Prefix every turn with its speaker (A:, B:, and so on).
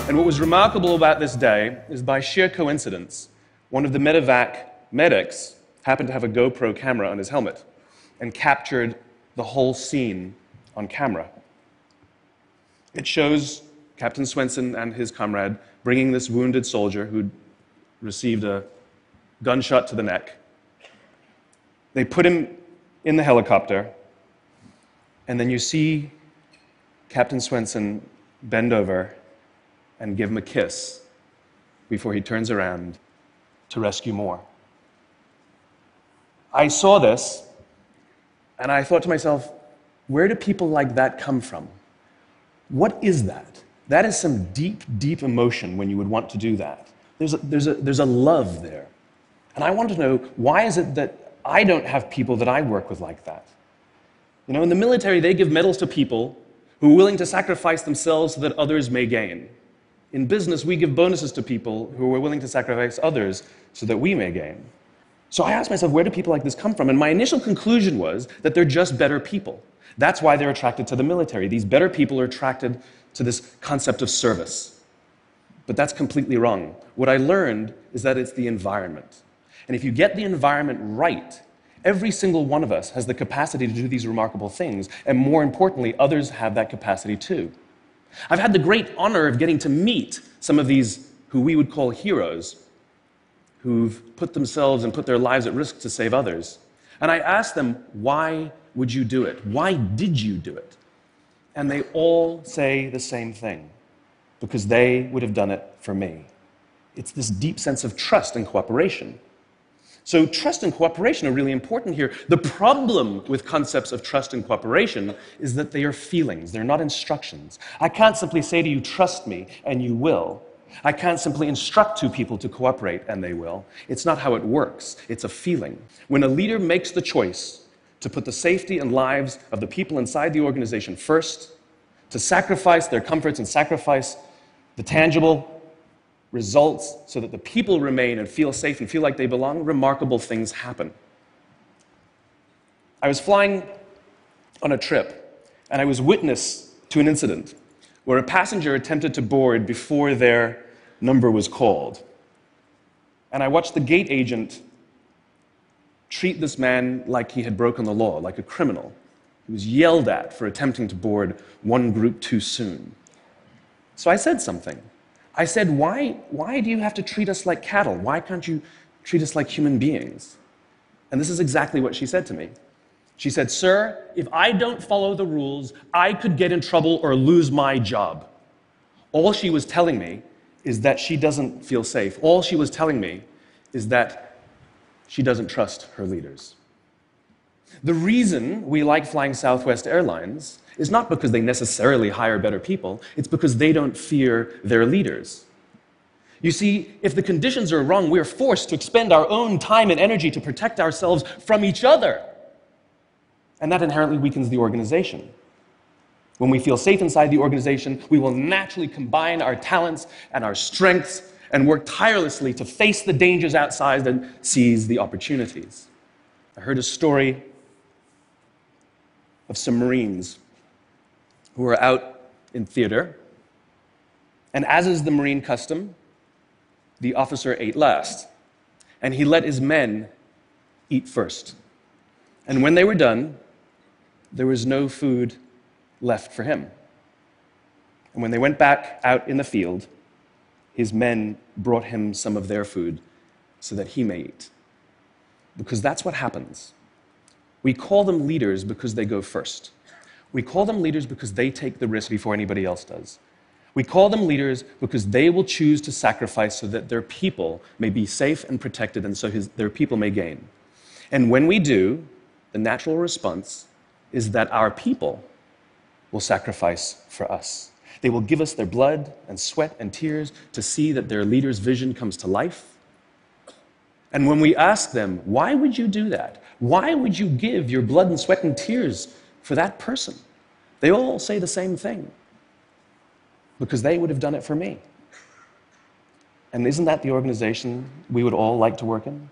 A: And what was remarkable about this day is, by sheer coincidence, one of the medevac medics happened to have a GoPro camera on his helmet and captured the whole scene on camera. It shows Captain Swenson and his comrade bringing this wounded soldier who'd received a gunshot to the neck. They put him in the helicopter, and then you see Captain Swenson bend over and give him a kiss before he turns around to rescue more. I saw this, and I thought to myself, where do people like that come from? What is that? That is some deep, deep emotion when you would want to do that. There's a love there. And I want to know, why is it that I don't have people that I work with like that? You know, in the military, they give medals to people who are willing to sacrifice themselves so that others may gain. In business, we give bonuses to people who are willing to sacrifice others so that we may gain. So I asked myself, where do people like this come from? And my initial conclusion was that they're just better people. That's why they're attracted to the military. These better people are attracted to this concept of service. But that's completely wrong. What I learned is that it's the environment. And if you get the environment right, every single one of us has the capacity to do these remarkable things. And more importantly, others have that capacity too. I've had the great honor of getting to meet some of these who we would call heroes, who've put themselves and put their lives at risk to save others. And I asked them, why would you do it? Why did you do it? And they all say the same thing: because they would have done it for me. It's this deep sense of trust and cooperation. So trust and cooperation are really important here. The problem with concepts of trust and cooperation is that they are feelings, they're not instructions. I can't simply say to you, trust me, and you will. I can't simply instruct two people to cooperate, and they will. It's not how it works. It's a feeling. When a leader makes the choice to put the safety and lives of the people inside the organization first, to sacrifice their comforts and sacrifice the tangible results so that the people remain and feel safe and feel like they belong, remarkable things happen. I was flying on a trip, and I was witness to an incident where a passenger attempted to board before their number was called. And I watched the gate agent treat this man like he had broken the law, like a criminal. He was yelled at for attempting to board one group too soon. So I said something. I said, why do you have to treat us like cattle? Why can't you treat us like human beings? And this is exactly what she said to me. She said, sir, if I don't follow the rules, I could get in trouble or lose my job. All she was telling me is that she doesn't feel safe. All she was telling me is that she doesn't trust her leaders. The reason we like flying Southwest Airlines is not because they necessarily hire better people, it's because they don't fear their leaders. You see, if the conditions are wrong, we're forced to expend our own time and energy to protect ourselves from each other. And that inherently weakens the organization. When we feel safe inside the organization, we will naturally combine our talents and our strengths and work tirelessly to face the dangers outside and seize the opportunities. I heard a story of some Marines who were out in theater, and as is the Marine custom, the officer ate last, and he let his men eat first. And when they were done, there was no food left for him. And when they went back out in the field, his men brought him some of their food so that he may eat. Because that's what happens. We call them leaders because they go first. We call them leaders because they take the risk before anybody else does. We call them leaders because they will choose to sacrifice so that their people may be safe and protected, and so their people may gain. And when we do, the natural response is that our people will sacrifice for us. They will give us their blood and sweat and tears to see that their leader's vision comes to life. And when we ask them, why would you do that? Why would you give your blood and sweat and tears for that person? They all say the same thing. Because they would have done it for me. And isn't that the organization we would all like to work in?